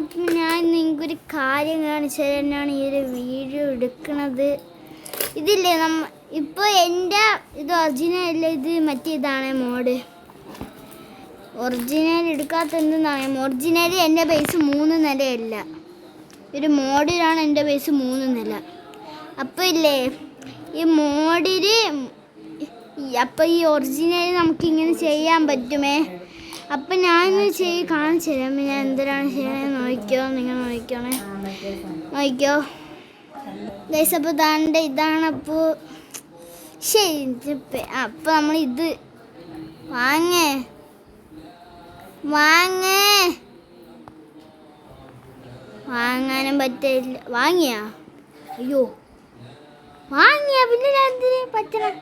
അപ്പം ഞാൻ നിങ്ങൾക്കൊരു കാര്യം കാണിച്ചു തരാനാണ് ഈ ഒരു വീഡിയോ എടുക്കുന്നത്. ഇതില്ലേ ഇപ്പോൾ എൻ്റെ ഇത് ഒറിജിനൽ അല്ല, ഇത് മറ്റേതാണ് മോഡ്. ഒറിജിനൽ എടുക്കാത്ത എന്തെന്നാണ്, ഒറിജിനൽ എൻ്റെ ബേസ് 3 നിലയല്ല, ഒരു മോഡിലാണ് എൻ്റെ ബേസ് 3 നില. അപ്പോൾ ഇല്ലേ ഈ മോഡിൽ അപ്പോൾ ഈ ഒറിജിനൽ നമുക്കിങ്ങനെ ചെയ്യാൻ പറ്റുമേ. അപ്പം ഞാനൊന്ന് കാണിച്ചു തരാം. ഞാൻ എന്തിനാണ് ചെയ്യണമെന്ന് നോക്കിയോ, നിങ്ങൾ നോക്കിക്കോണേ, നോക്കിയോ ഗൈസ്. അപ്പോൾ ഇതാണ്. അപ്പോൾ ശരി, അപ്പോൾ നമ്മൾ ഇത് വാങ്ങാനും പറ്റില്ല. അയ്യോ വാങ്ങിയാ പിന്നെ എന്തിന് പറ്റണം.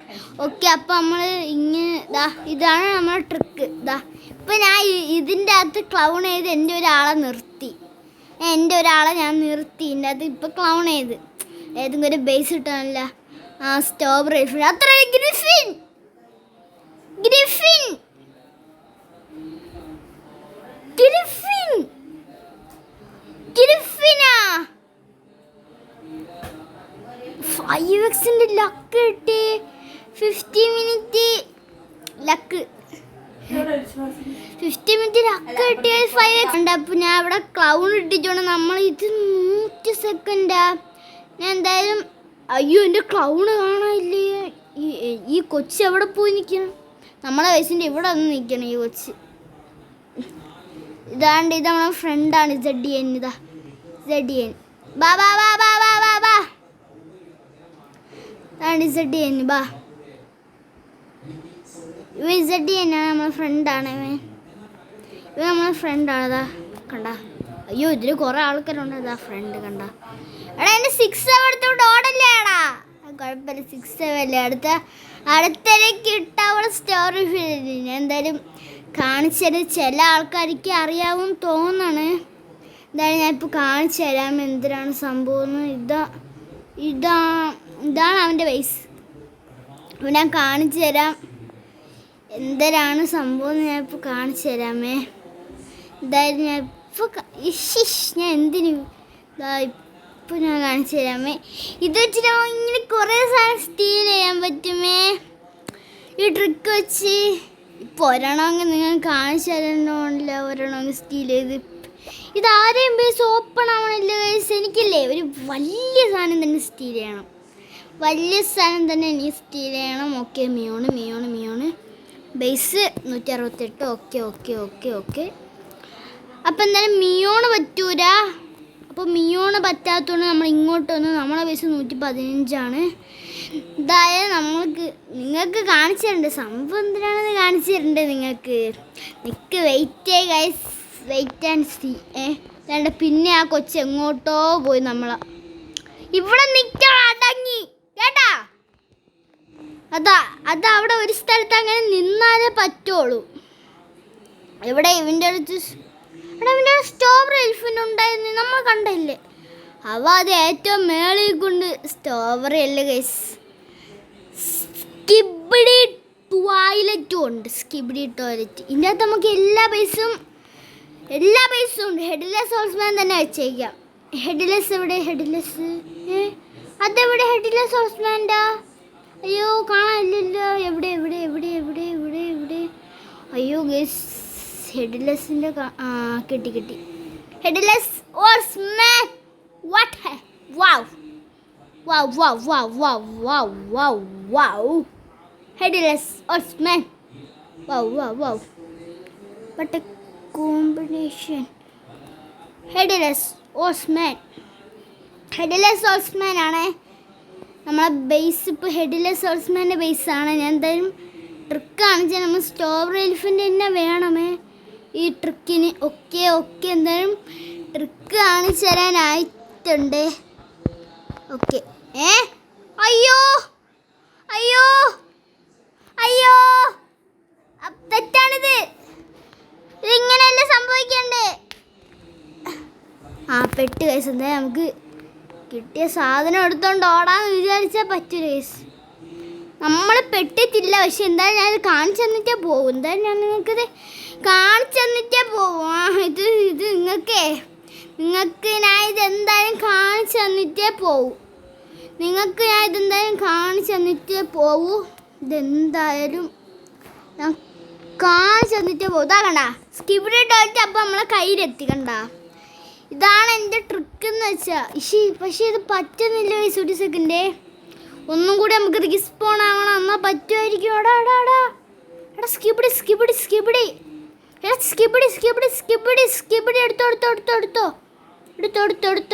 ഓക്കെ, അപ്പം നമ്മൾ ഇങ്ങനെ ഇതാണ് നമ്മുടെ ട്രിക്ക്. ഇപ്പം ഞാൻ ഇതിൻ്റെ അകത്ത് ക്ലൗൺ ചെയ്ത് എൻ്റെ ഒരാളെ നിർത്തി. ഇതിൻ്റെ അകത്ത് ഇപ്പം ക്ലൗൺ ചെയ്ത് ഏതെങ്കിലും ഒരു ബേസ് ഇട്ടാനല്ല. സ്ട്രോബെറി അത്ര ഗ്രിഫിനാ 5x ലക്ക് കിട്ടി. 50 മിനിറ്റ് ലക്ക് 50 മിനിറ്റ് ലക്ക് കിട്ടിയ 5x ഉണ്ട്. അപ്പോൾ ഞാൻ ഇവിടെ ക്ലൗൺ ഇട്ടിട്ടുണ്ട്. നമ്മൾ ഇത് 100 സെക്കൻഡാ. ഞാൻ എന്തായാലും അയ്യോ എൻ്റെ ക്ലൗണ് കാണാനില്ലേ. ഈ കൊച്ച് എവിടെ പോയി നിൽക്കണം? നമ്മളെ വയസ്സിൻ്റെ ഇവിടെ വന്ന് നിൽക്കണം ഈ കൊച്ച്. ഇത് നമ്മളെ ഫ്രണ്ടാണ് ZN. ZN ബാ ZN ബാ. ZN ആണ് നമ്മളെ ഫ്രണ്ടാണ്. ഇവ നമ്മളെ ഫ്രണ്ടാണ്. കണ്ട, അയ്യോ ഇതിൽ കുറേ ആൾക്കാരുണ്ട്. ഫ്രണ്ട് കണ്ട. എടാ എൻ്റെ 6 എടുത്തോണ്ട് ഓടല്ലേടാ. കുഴപ്പമില്ല, 6 അല്ലേ. അടുത്തേക്ക് ഇട്ടവളെ സ്റ്റോറി ഞാൻ എന്തായാലും കാണിച്ചത്. ചില ആൾക്കാർക്ക് അറിയാവും തോന്നാണ്. എന്തായാലും ഞാൻ ഇപ്പോൾ കാണിച്ചു തരാം എന്തിനാണ് സംഭവം. ഇതാണ് അവൻ്റെ ബേസ്. അപ്പോൾ ഞാൻ കാണിച്ചു തരാം എന്തരാണ് സംഭവം. ഞാൻ ഇപ്പോൾ കാണിച്ചു തരാമേ. എന്തായാലും ഞാൻ ഇപ്പോൾ ഞാൻ എന്തിനു ഇപ്പോൾ ഞാൻ കാണിച്ചു തരാമേ. ഇത് വെച്ചിട്ട് ഇങ്ങനെ കുറേ സാധനം സ്റ്റീൽ ചെയ്യാൻ പറ്റുമേ ഈ ട്രിക്ക് വെച്ച്. ഇപ്പോൾ ഒരെണ്ണമെങ്കിൽ നിങ്ങൾ കാണിച്ചു തരണമെന്നില്ല. ഒരെണ്ണമെങ്കിൽ സ്റ്റീൽ ചെയ്ത് ഇതാരെയും ബേസ് ഓപ്പൺ ആവണില്ല ഗൈസ്. എനിക്കില്ലേ ഒരു വലിയ സാധനം തന്നെ സ്റ്റീൽ ചെയ്യണം. എനിക്ക് സ്റ്റീൽ ചെയ്യണം. ഓക്കെ, മിയോണ് ബേസ് 168. ഓക്കെ. അപ്പം എന്തായാലും മിയോണ് പറ്റൂല. അപ്പോൾ മിയോണ് പറ്റാത്തതുകൊണ്ട് നമ്മൾ ഇങ്ങോട്ട് വന്ന് നമ്മളെ ബേസ് 115 ഇതായത് നിങ്ങൾക്ക് കാണിച്ചു തരണ്ടേ സംഭവം എന്തിനാണെന്ന് കാണിച്ചു തരണ്ടേ നിങ്ങൾക്ക്. Wait guys, wait and see. പിന്നെ ആ കൊച്ച് എങ്ങോട്ടോ പോയി. ഇവിടെ നിൽക്കണം അടങ്ങി കേട്ടാ. അവിടെ ഒരു സ്ഥലത്ത് അങ്ങനെ നിന്നാലേ പറ്റുള്ളൂ. ഇവൻ്റെ അടുത്ത് സ്ട്രോബെറി എലിഫൻ്റ് ഉണ്ടായിരുന്നു, നമ്മൾ കണ്ടില്ലേ. അത് ഏറ്റവും മേളിൽ കൊണ്ട് സ്ട്രോബെറി അല്ലേ ഗൈസ്. സ്കിബിഡി ടോയ്ലറ്റും ഉണ്ട്. ഇതിൻ്റെ അകത്ത് നമുക്ക് എല്ലാ ബേസും ഉണ്ട്. ഹെഡ്ലെസ് ഹോഴ്സ്മാൻ തന്നെ വെച്ചേക്കാം. ഹെഡ്ലെസ് എവിടെ? അതെവിടെ ഹെഡ്ലെസ് ഹോഴ്സ്മാൻ്റെ? അയ്യോ കാണാനില്ലല്ലോ. എവിടെ? അയ്യോ ഗൈസ്, ഹെഡ്ലെസ്സിൻ്റെ കിട്ടി. Headless horseman. What? Wow. Headless horseman. Wow. What a combination. Headless horseman ആണ് നമ്മളെ ബേസ്. ഇപ്പോൾ ഹെഡ്ലെസ് ഹോഴ്സ്മാൻ്റെ ബേസാണ്. ഞാൻ എന്തായാലും ട്രിക്ക് കാണിച്ചാൽ നമ്മൾ സ്ട്രോബെറി എലിഫൻ്റ് തന്നെ വേണമേ ഈ ട്രിക്കിന്. ഓക്കെ. എന്തായാലും ട്രിക്ക് കാണിച്ചു തരാനായിട്ടുണ്ട്. ഓക്കെ. അയ്യോ തെറ്റാണിത്. ഇതിങ്ങനെയല്ല സംഭവിക്കണ്ടേ. പെട്ട് കേസ്. എന്തായാലും നമുക്ക് കിട്ടിയ സാധനം എടുത്തോണ്ട് ഓടാന്ന് വിചാരിച്ചാൽ പറ്റൂല കേസ്. നമ്മൾ പെട്ടിട്ടില്ല. പക്ഷെ എന്തായാലും ഞാൻ കാണിച്ചു തന്നിട്ടേ പോകും. എന്തായാലും ഞാൻ നിങ്ങൾക്കിത് കാണിച്ചു തന്നിട്ടേ പോകും. ഇത് നിങ്ങൾക്ക് ഞാൻ ഇതെന്തായാലും കാണിച്ചു തന്നിട്ടേ പോവൂ. ഇതെന്തായാലും ഞാൻ കാണിച്ചു തന്നിട്ടേ പോവും. ഇതാ കണ്ട സ്കിബിഡി ടോയ്ലറ്റ് അപ്പം നമ്മളെ കയ്യിലെത്തി. കണ്ട ഇതാണ് എൻ്റെ ട്രിക്ക് എന്ന് വെച്ചാൽ. പക്ഷേ ഇത് പറ്റുന്നില്ല. ഒരു സെക്കൻഡേ, ഒന്നും കൂടി നമുക്ക് റിസ്പോൺ ആവണം. എന്നാൽ പറ്റുമായിരിക്കും. എടാ സ്കിബിഡി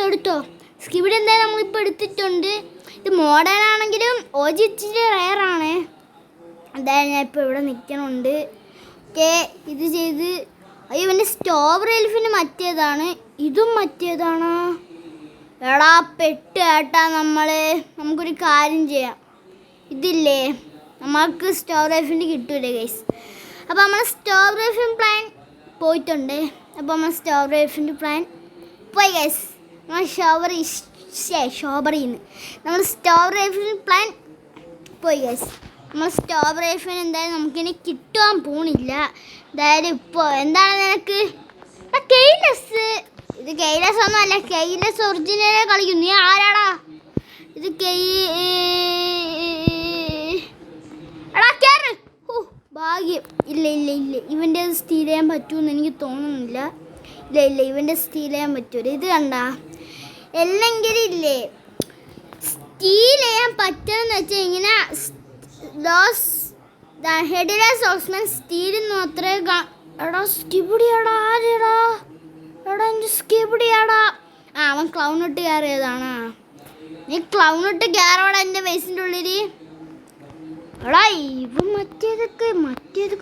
എടുത്തോ. സ്കിബിഡി എന്തായാലും നമ്മളിപ്പോൾ എടുത്തിട്ടുണ്ട്. ഇത് മോഡേൺ ആണെങ്കിലും OG ഇച്ചിരി റയറാണ്. എന്തായാലും ഞാൻ ഇപ്പോൾ ഇവിടെ നിൽക്കണുണ്ട്. ഓക്കെ, ഇത് ചെയ്ത്. അയ്യോ, ഇവൻ്റെ സ്ട്രോബെറി എലിഫിന് മറ്റേതാണ്, ഇതും മറ്റേതാണ്. എടാ പെട്ട് കേട്ടാ. നമുക്കൊരു കാര്യം ചെയ്യാം. ഇതില്ലേ, നമുക്ക് സ്ട്രോബെറി എലിഫിന് കിട്ടൂലേ ഗൈസ്. അപ്പോൾ നമ്മൾ സ്ട്രോബെറി എലിഫിൻ പ്ലാൻ പോയിട്ടുണ്ട്. അപ്പോൾ നമ്മൾ സ്ട്രോബെറി എലിഫിൻ്റെ പ്ലാൻ പോയി ഗൈസ്. നമ്മൾ സ്ട്രോബെറി എലിഫിൻ പ്ലാൻ പോയി ഗൈസ്. നമ്മൾ സ്ട്രോബെറി എലിഫിൻ എന്തായാലും നമുക്കിനി കിട്ടാൻ പോണില്ല. എന്തായാലും ഇപ്പോൾ എന്താണ് നിനക്ക് കെയ്ലെസ്? ഇത് കെയ്ലെസ് ഒന്നും അല്ല, കെയ്ലെസ് ഒറിജിനലെ കളിക്കും. നീ ആരാടാ? ഇത് എടാ കേറ്. ഭാഗ്യം. ഇല്ല, ഇവൻ്റെ സ്റ്റീൽ ചെയ്യാൻ പറ്റുമെന്ന് എനിക്ക് തോന്നുന്നില്ല. ഇല്ല, ഇവൻ്റെ സ്റ്റീൽ ചെയ്യാൻ പറ്റൂല. ഇത് കണ്ട, അല്ലെങ്കിൽ ഇല്ലേ സ്റ്റീൽ ചെയ്യാൻ പറ്റുമെന്ന് വെച്ചാൽ ഇങ്ങനെ ഹെഡിലെസ് ഓക്സ്മാൻ സ്റ്റീലിന്ന് മാത്രമേ. എടാ സ്കിബിഡിയാടാ, ആരെടാ? എടാ എൻ്റെ സ്കിബിഡിയാടാ. അവൻ ക്ലൗൺ ഇട്ട് കയറിയതാണ്. നീ ക്ലൗൺ ഇട്ട് കയറോടാ എൻ്റെ ബേസിൻ്റെ ഉള്ളിൽ. എടാ ഇവൻ മറ്റേതൊക്കെ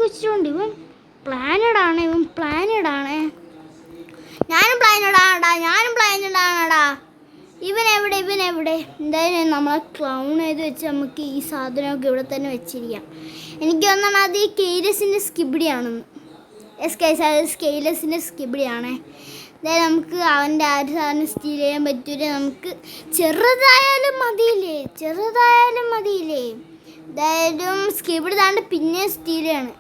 വെച്ചിട്ടുണ്ട്. ഇവൻ പ്ലാനഡാണ്. ഞാനും പ്ലാനഡാണടാ. ഇവനെവിടെ? എന്തായാലും നമ്മളെ ക്ലൗൺ ചെയ്ത് വെച്ച് നമുക്ക് ഈ സാധനമൊക്കെ ഇവിടെ തന്നെ വെച്ചിരിക്കാം. എനിക്ക് തോന്നണം അത് ഈ കെയ്ലെസിൻ്റെ സ്കിബിഡിയാണെന്ന്. കെയ്ലെസിൻ്റെ സ്കിബിഡിയാണ്. അതായത് നമുക്ക് അവൻ്റെ ആ ഒരു സാധനം സ്റ്റീൽ ചെയ്യാൻ പറ്റൂല. നമുക്ക് ചെറുതായാലും മതിയില്ലേ. എന്തായാലും സ്കിബിഡി താണ്ട് പിന്നെ സ്റ്റീൽ ചെയ്യാണ്.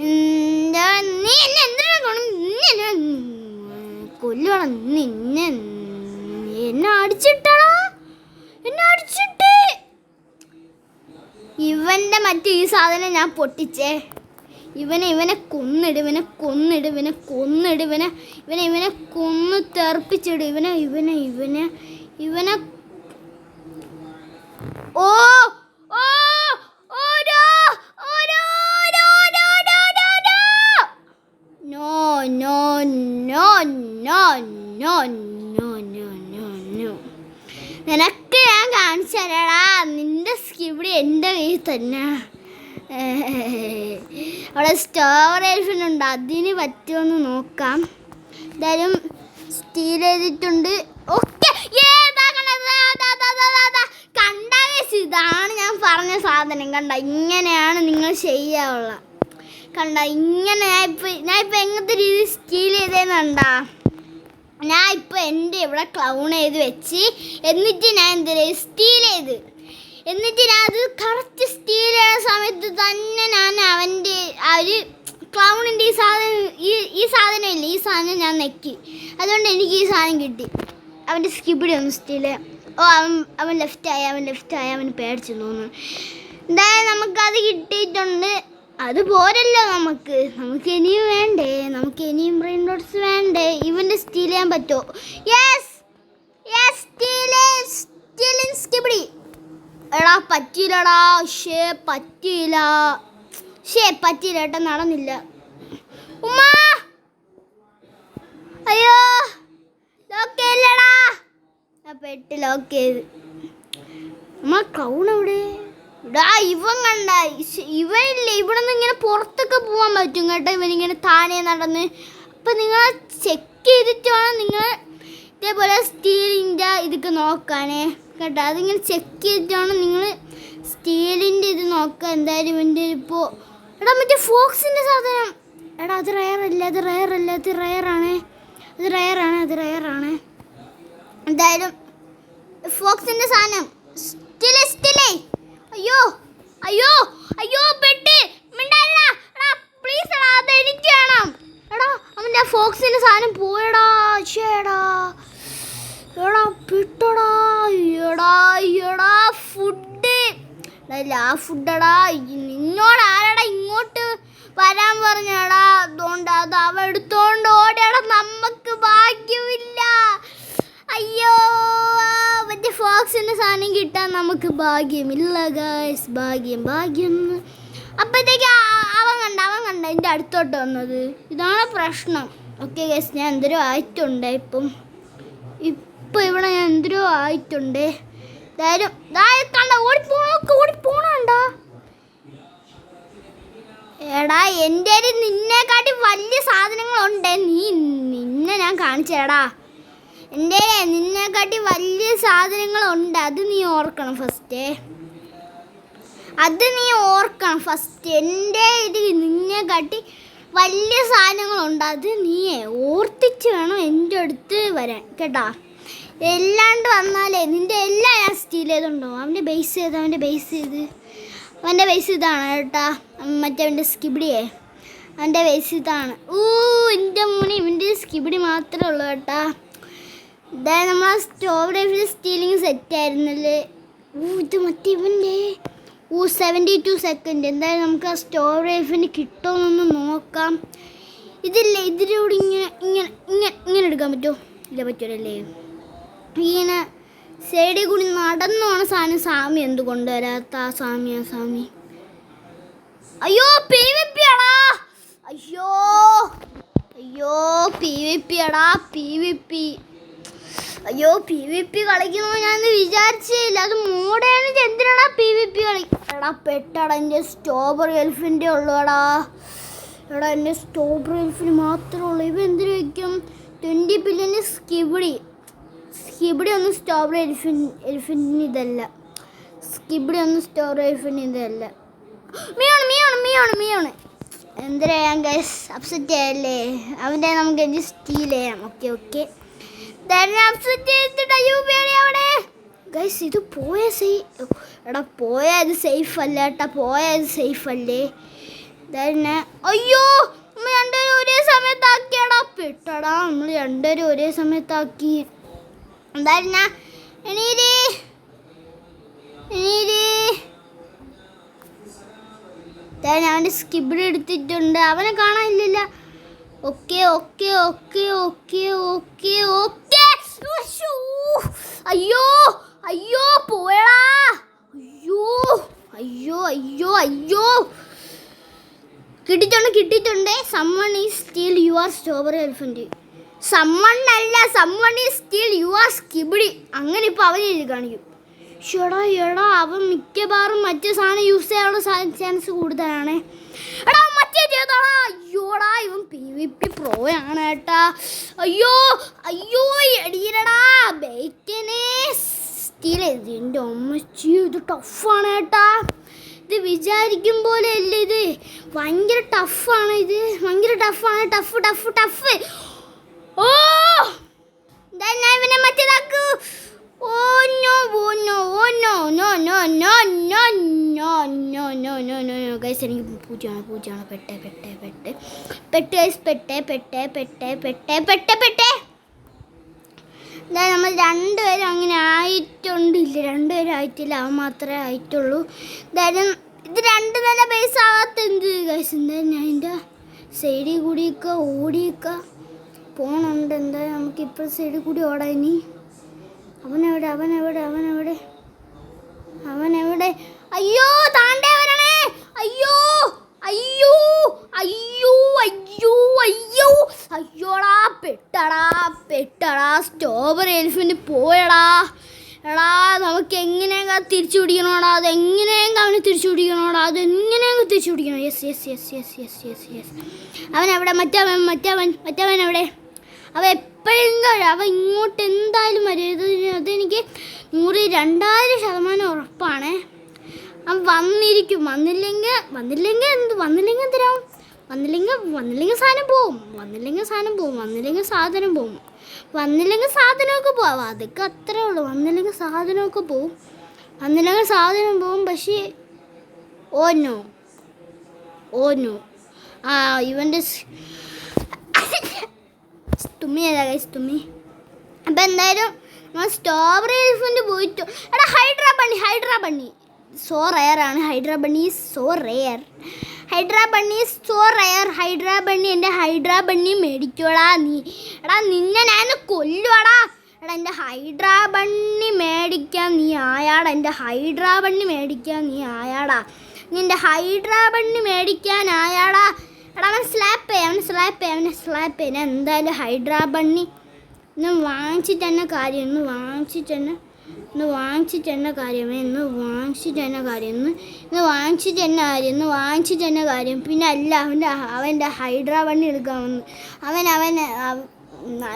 എൻ്റെ നീ എന്നെ എന്തിനാ കൊല്ലുവാണ്? എന്നെ അടിച്ചിട്ട് ഇവൻ്റെ മറ്റേ ഈ സാധനം ഞാൻ പൊട്ടിച്ചേ. ഇവനെ കൊന്നിട്. ഇവനെ കൊന്ന് തെറിപ്പിച്ചിട്. ഇവനെ ഓ നിനക്ക് ഞാൻ കാണിച്ചു തരാടാ. നിന്റെ സ്കിബിഡി എൻ്റെ കയ്യിൽ തന്നെ. അവിടെ സ്ട്രോബെറി എലിഫിനുണ്ട്, അതിന് പറ്റുമെന്ന് നോക്കാം. എന്തായാലും സ്റ്റീൽ ചെയ്തിട്ടുണ്ട്. ഓക്കെ, ഇതാണ് ഞാൻ പറഞ്ഞ സാധനം. കണ്ട, ഇങ്ങനെയാണ് നിങ്ങൾ ചെയ്യാവുള്ള. കണ്ട, ഇങ്ങനെ ഞാൻ ഇപ്പം എങ്ങനത്തെ രീതിയിൽ സ്റ്റീൽ ചെയ്തേന്ന് കണ്ടാ. ഞാൻ ഇപ്പോൾ എൻ്റെ ഇവിടെ ക്ലൗൺ ചെയ്ത് വെച്ച്, എന്നിട്ട് ഞാൻ എന്തെങ്കിലും സ്റ്റീൽ ചെയ്ത്, എന്നിട്ട് ഞാൻ അത് കറക്റ്റ് സ്റ്റീൽ ചെയ്യുന്ന സമയത്ത് തന്നെ ഞാൻ അവൻ്റെ ആ ഒരു ക്ലൗണിൻ്റെ ഈ സാധനം ഞാൻ നെക്കി. അതുകൊണ്ട് എനിക്ക് ഈ സാധനം കിട്ടി. അവൻ്റെ സ്കിബിഡി ഒന്ന് സ്റ്റീൽ. അവൻ ലെഫ്റ്റായി. അവന് പേടിച്ചു തോന്നുന്നു. എന്തായാലും നമുക്കത് കിട്ടിയിട്ടുണ്ട്. അത് പോരല്ലോ, നമുക്ക് ഇനിയും വേണ്ടേ. നമുക്ക് ഇനിയും ബ്രെയിൻ ഡോട്ട്സ് വേണ്ടേ. ഇവൻ്റെ സ്റ്റീൽ ചെയ്യാൻ പറ്റുമോ? Yes skibidi. എടാ പറ്റിയില്ലടാ. പറ്റിയില്ല ഏട്ടാ, നടന്നില്ല. ഉമ്മാ അയ്യോ, ലോക്ക് ചെയ്യില്ലടാ. പെട്ട് ലോക്ക് ചെയ്ത്. നമ്മളെ ക്ലൗൺ എവിടെ? ഇവൻ കണ്ട, ഇവനില്ലേ ഇവിടെ നിന്ന് ഇങ്ങനെ പുറത്തൊക്കെ പോകാൻ പറ്റും കേട്ടോ. ഇവനിങ്ങനെ താനെ നടന്ന്. അപ്പം നിങ്ങൾ ചെക്ക് ചെയ്തിട്ട് വേണം നിങ്ങൾ ഇതേപോലെ സ്റ്റീലിൻ്റെ ഇതൊക്കെ നോക്കാനേ കേട്ടോ. അതിങ്ങനെ ചെക്ക് ചെയ്തിട്ട് വേണം നിങ്ങൾ സ്റ്റീലിൻ്റെ ഇത് നോക്കാം. എന്തായാലും ഇവൻ്റെ ഇപ്പോൾ മറ്റേ ഫോക്സിൻ്റെ സാധനം. അത് റയറാണ്. എന്തായാലും ഫോക്സിൻ്റെ സാധനം സ്റ്റീലേ. അയ്യോ പെട്ട് മിണ്ടാ. പ്ലീസ് സാധനം പോയടാ. ചേടാ എടാ പിട്ടടാ. എടാ ഫുഡ് ആ ഫുഡടാ. നിന്നോട് ആരടാ ഇങ്ങോട്ട് വരാൻ പറഞ്ഞടാ? അതുകൊണ്ട് അത് അവ എടുത്തോണ്ട് ഓടടാ. നമുക്ക് ഭാഗ്യമില്ല. അയ്യോ, മറ്റേ ഫോക്സിൻ്റെ സാധനം കിട്ടാൻ നമുക്ക് ഭാഗ്യമില്ല ഗൈസ്. ഭാഗ്യം. അപ്പോഴത്തേക്ക് അവൻ കണ്ട എൻ്റെ അടുത്തോട്ട് വന്നത്. ഇതാണ് പ്രശ്നം. ഓക്കെ ഗൈസ്, ഞാൻ എന്തോരോ ആയിട്ടുണ്ട്. ഇപ്പം ഇവിടെ ഞാൻ എന്തോരോ ആയിട്ടുണ്ട്. എന്തായാലും കണ്ട ഓടിപ്പോണണ്ട. എടാ എൻ്റെ നിന്നെക്കാട്ടി വലിയ സാധനങ്ങളുണ്ട്. നിന്നെ ഞാൻ കാണിച്ചേടാ. എൻ്റെ നിന്നെക്കാട്ടി വലിയ സാധനങ്ങളുണ്ട്. അത് നീ ഓർക്കണം ഫസ്റ്റ്. എൻ്റെ നിന്നെക്കാട്ടി വലിയ സാധനങ്ങളുണ്ട്. അത് നീ ഓർത്തിച്ച് വേണം എൻ്റെ അടുത്ത് വരാൻ കേട്ടാ. എല്ലാണ്ട് വന്നാലേ നിൻ്റെ എല്ലാം ഞാൻ സ്റ്റീൽ ചെയ്തുണ്ടോ. അവൻ്റെ ബേസ് ഇതാണ് കേട്ടാ. മറ്റവൻ്റെ സ്കിബിഡിയെ അവൻ്റെ ബേസ് ഇതാണ്. എൻ്റെ മോനെ ഇവൻ്റെ സ്കിബിഡി മാത്രമേ ഉള്ളൂ കേട്ടാ. ഇതായത് നമ്മളാ സ്റ്റോവ് റൈഫിൽ സ്റ്റീലിങ് സെറ്റായിരുന്നല്ലേ. ഇത് മറ്റേ ഇവൻ്റെ 72 സെക്കൻഡ്. എന്തായാലും നമുക്ക് ആ സ്റ്റോവ് റൈഫിന് കിട്ടുമെന്നൊന്ന് നോക്കാം. ഇതിലൂടെ ഇങ്ങനെ എടുക്കാൻ പറ്റുമോ? ഇല്ല, പറ്റൂലല്ലേ. ഇങ്ങനെ സൈഡിൽ കൂടി നടന്നു പോണ സാധനം സാമി എന്ത് കൊണ്ടുവരാത്ത? സാമി അയ്യോ PVP ആടാ. അയ്യോ PVP ആടാ. അയ്യോ PVP കളിക്കണോ ഞാൻ വിചാരിച്ചില്ല. അത് മോഡേൺ എന്തിനാടാ PVP കളിക്കടാ? പെട്ടടാ. എൻ്റെ സ്ട്രോബെറി എൽഫിൻ്റെ ഉള്ളൂടാ. എൻ്റെ സ്ട്രോബെറി എൽഫിന് മാത്രമേ ഉള്ളൂ. ഇവ എന്തിനു വയ്ക്കും? 20 ബില്യൺ സ്കിബിഡി ഒന്നും സ്ട്രോബെറി എൽഫിന് ഇതല്ല. മിയോണ് എന്തിനാ ഞാൻ ഗൈസ് അപ്സെറ്റ് ആയല്ലേ? അവൻ്റെ നമുക്ക് എനിക്ക് സ്റ്റീൽ ചെയ്യാം. ഓക്കെ ഗൈസ്, ഇത് പോയത് സേഫ് അല്ല കേട്ടാ. സേഫല്ലേ? അയ്യോ, നമ്മൾ രണ്ടുപേരും ഒരേ സമയത്താക്കിയാടാ. പെട്ടടാ, നമ്മൾ രണ്ടുപേരും ഒരേ സമയത്താക്കി. എന്തായിരുന്ന എണീര് അവൻ്റെ സ്കിബിഡ് എടുത്തിട്ടുണ്ട്. അവനെ കാണാനില്ല. ഓക്കെ അയ്യോ പോയടാ. അയ്യോ കിട്ടിയിട്ടുണ്ട്. Someone is steal your strawberry elephant. Someone is steal your skibidi. അങ്ങനെ ഇപ്പോൾ അവൻ എഴുതി കാണിക്കും. എടാ അവൻ മിക്കവാറും മറ്റേ സാധനം യൂസ് ചെയ്യാനുള്ള ചാൻസ് കൂടുതലാണ്. എടാ മറ്റേ ചെയ്തോടാ. അയ്യോടാ, ഇവൻ PVP പ്രോ ആണ് കേട്ടാ. അയ്യോ എടീരടാ. ബെയ്റ്റിനെ സ്റ്റീൽ ഇതിൻ്റെ ഒമ്മച്ചി. ഇത് ടഫാണ് കേട്ടാ. ഇത് വിചാരിക്കും പോലെ അല്ല. ഇത് ഭയങ്കര ടഫാണ്. ടഫ്. ഓ ഞാൻ ഇവനെ മറ്റേതാക്കൂ. ഗൈസ്, എനിക്ക് പൂജയാണ്. പെട്ടെ. നമ്മൾ രണ്ടുപേരും അങ്ങനെ ആയിട്ടില്ല. അവൻ മാത്രമേ ആയിട്ടുള്ളൂ. എന്തായാലും ഇത് രണ്ട് നില ബേസ് ആവാത്ത എന്ത് ഗൈസ്? എന്തായാലും ഞാൻ എൻ്റെ സൈഡിൽ കൂടിയൊക്കെ ഓടിയൊക്കെ പോകണുണ്ട്. എന്തായാലും നമുക്ക് ഇപ്പോൾ സൈഡിൽ കൂടി ഓടാം. ഇനി അവനെവിടെ? അയ്യോ താണ്ടേ വരണേ. അയ്യോടാ പെട്ടടാ. സ്ട്രോബെറി എലിഫന്റ് പോയടാ. എടാ നമുക്ക് എങ്ങനെയൊക്കെ തിരിച്ചു പിടിക്കണോടാ. അവന് തിരിച്ചു പിടിക്കണോടാ. തിരിച്ചു പിടിക്കണം. യെസ്. അവനെവിടെ? മറ്റവൻ എവിടെ? അവൻ എപ്പോഴെങ്കിലും അവൻ ഇങ്ങോട്ട് എന്തായാലും വരും. അതെനിക്ക് 100-2000% ഉറപ്പാണ്. അവൻ വന്നിരിക്കും. വന്നില്ലെങ്കിൽ എന്തിനാവും? വന്നില്ലെങ്കിൽ സാധനം പോവും. സാധനമൊക്കെ പോവും. അതൊക്കെ അത്രേ ഉള്ളൂ. വന്നില്ലെങ്കിൽ സാധനമൊക്കെ പോവും. പക്ഷേ ഓ നോ ഇവൻ്റെ തുമ്മി ഏതാ ഗൈസ് തുമ്മി. അപ്പം എന്തായാലും നമ്മൾ സ്ട്രോബെറി എലിഫൻറ്റ് പോയിട്ടു. എടാ ഹൈഡ്രാ ബണ്ണി സോ റെയർ ആണ്. Hydra bunny so rare. Hydra bunny എൻ്റെ ഹൈഡ്രാ ബണ്ണി മേടിക്കോടാ നീ. എടാ നിന്നെ ഞാൻ കൊല്ലുവാടാ. എടാ എൻ്റെ ഹൈഡ്രാ ബണ്ണി മേടിക്കാൻ നീ ആയാടാ. എൻ്റെ ഹൈഡ്രാ ബണ്ണി മേടിക്കാൻ നീ ആയാടാ. നിൻ്റെ ഹൈഡ്രാ ബണ്ണി മേടിക്കാൻ ആയാടാ. എടാ അവൻ സ്ലാപ്പ് ചെയ്യാൻ എന്തായാലും ഹൈഡ്രാ ബണ്ണി ഇന്ന് വാങ്ങിച്ചിട്ട് തന്നെ കാര്യം. ഇന്ന് വാങ്ങിച്ചിട്ട് തന്നെ കാര്യം. പിന്നെ അല്ല അവൻ്റെ ഹൈഡ്രാ ബണ്ണി എടുക്കാൻ വന്നു.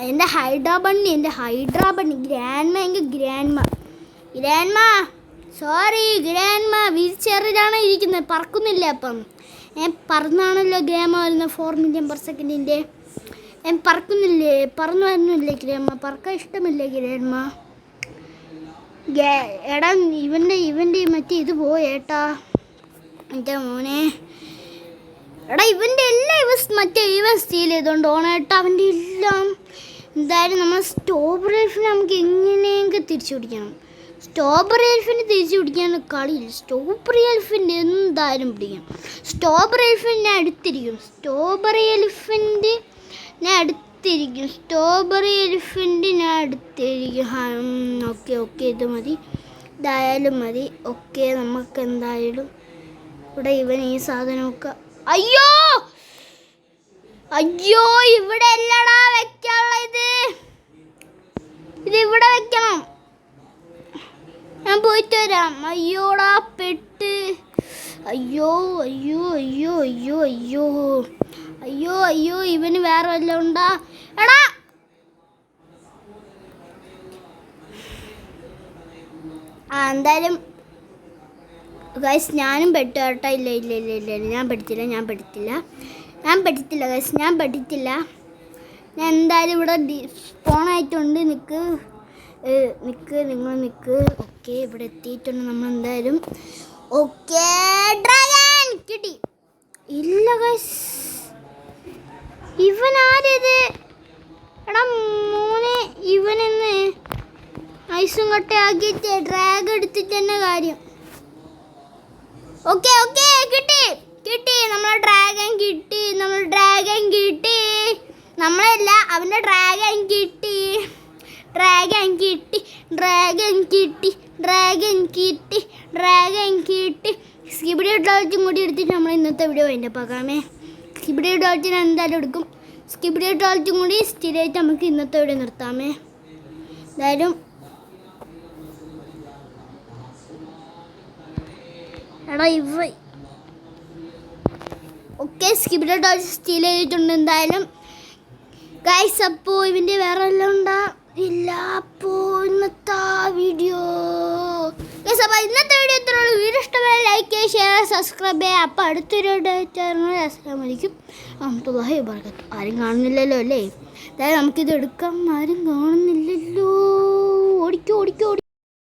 എൻ്റെ hydra bunny grandma sorry grandma വീൽചെയറിലാണ് ഇരിക്കുന്നത്. പറക്കുന്നില്ല. അപ്പം പറന്നാണല്ലോ ഗ്രാമ വരുന്നത് 4 million per second. പറന്നു വരുന്നില്ലേ ഗ്രാൻഡ്മ? പറക്കാൻ ഇഷ്ടമില്ലേ ഗ്രാൻഡ്മ? എടാ ഇവൻ്റെ മറ്റേ ഇത് പോയേട്ടാ എൻ്റെ മോനെ. എടാ ഇവൻ്റെ എല്ലാം ഇവൻ സ്റ്റീൽ ചെയ്തോണ്ട് ഓണേട്ടാ അവൻ്റെ എല്ലാം. എന്തായാലും നമ്മൾ സ്ട്രോബെറി എലിഫിനെ നമുക്ക് എങ്ങനെയെങ്കിലും തിരിച്ചു പിടിക്കണം. സ്ട്രോബെറി എലിഫിന് തിരിച്ചു പിടിക്കാൻ കളിയില്ല. സ്ട്രോബെറി എലിഫിൻ്റെ എന്തായാലും പിടിക്കണം. സ്ട്രോബെറി എലിഫിൻ്റെ അടുത്തിരിക്കും. ഓക്കെ ഇത് മതി. ഇതായാലും മതി. ഓക്കെ നമുക്ക് എന്തായാലും ഇവിടെ ഇവൻ ഈ സാധനമൊക്കെ അയ്യോ ഇവിടെ അല്ലടാ വെക്കാനുള്ളത്. ഇത് ഇവിടെ വെക്കണം. ഞാൻ പോയിട്ട് വരാം. അയ്യോടാ പെട്ട്. അയ്യോ ഇവന് വേറെ വല്ലതും ഉണ്ടാ? എടാ എന്തായാലും ഗൈസ് ഞാനും പെട്ടു കേട്ടോ. ഇല്ല ഞാൻ പെട്ടിട്ടില്ല ഗൈസ്. ഞാൻ എന്തായാലും ഇവിടെ സ്പോണായിട്ടുണ്ട്. നിക്ക്. ഓക്കെ ഇവിടെ എത്തിയിട്ടുണ്ട് നമ്മൾ എന്തായാലും. ഓക്കെ ഡ്രാഗൺ കിട്ടി. ഇല്ല ഗൈസ് ഇവൻ ആരത്? എടാ മോനെ ഇവനെന്ന് ഐസും കട്ടയാക്കിയിട്ട് ഡ്രാഗ് എടുത്തിട്ട് തന്നെ കാര്യം. ഓക്കെ കിട്ടി. നമ്മളെ ഡ്രാഗൺ കിട്ടി. നമ്മളല്ല അവൻ്റെ ഡ്രാഗൺ കിട്ടി. സ്കിബിഡി ഡോൾച്ചും കൂടി എടുത്തിട്ട് നമ്മൾ ഇന്നത്തെ വീഡിയോ അതിൻ്റെ പകാമേ. സ്കിബിഡി ഡോൾച്ചിന് എന്തായാലും എടുക്കും. സ്കിബിഡി ഡോൾച്ചും കൂടി സ്ഥിരമായിട്ട് നമുക്ക് ഇന്നത്തെ വീഡിയോ നിർത്താമേ. എന്തായാലും എടാ ഓക്കെ സ്കിബിഡി ഡോൾച്ച് സ്റ്റീൽ ചെയ്തിട്ടുണ്ട് എന്തായാലും ഗൈസ്. അപ്പോൾ ഇവൻ്റെ വേറെ എല്ലാം ഉണ്ടാ ഇല്ല. അപ്പോൾ ഇന്നത്തെ വീഡിയോ ഇത്രയുള്ളൂ. വീഡിയോ ഇഷ്ടമായ ലൈക്ക് ചെയ്യുക, ഷെയർ, സബ്സ്ക്രൈബ് ചെയ്യുക. അപ്പോൾ അടുത്തൊരു അസ്സലാമലൈക്കും വറഹ്മത്തുള്ളാഹി വബറകാതുഹു. ആരും കാണുന്നില്ലല്ലോ അല്ലേ? അതായത് നമുക്കിത് എടുക്കാം. ആരും കാണുന്നില്ലല്ലോ. ഓടിക്കോ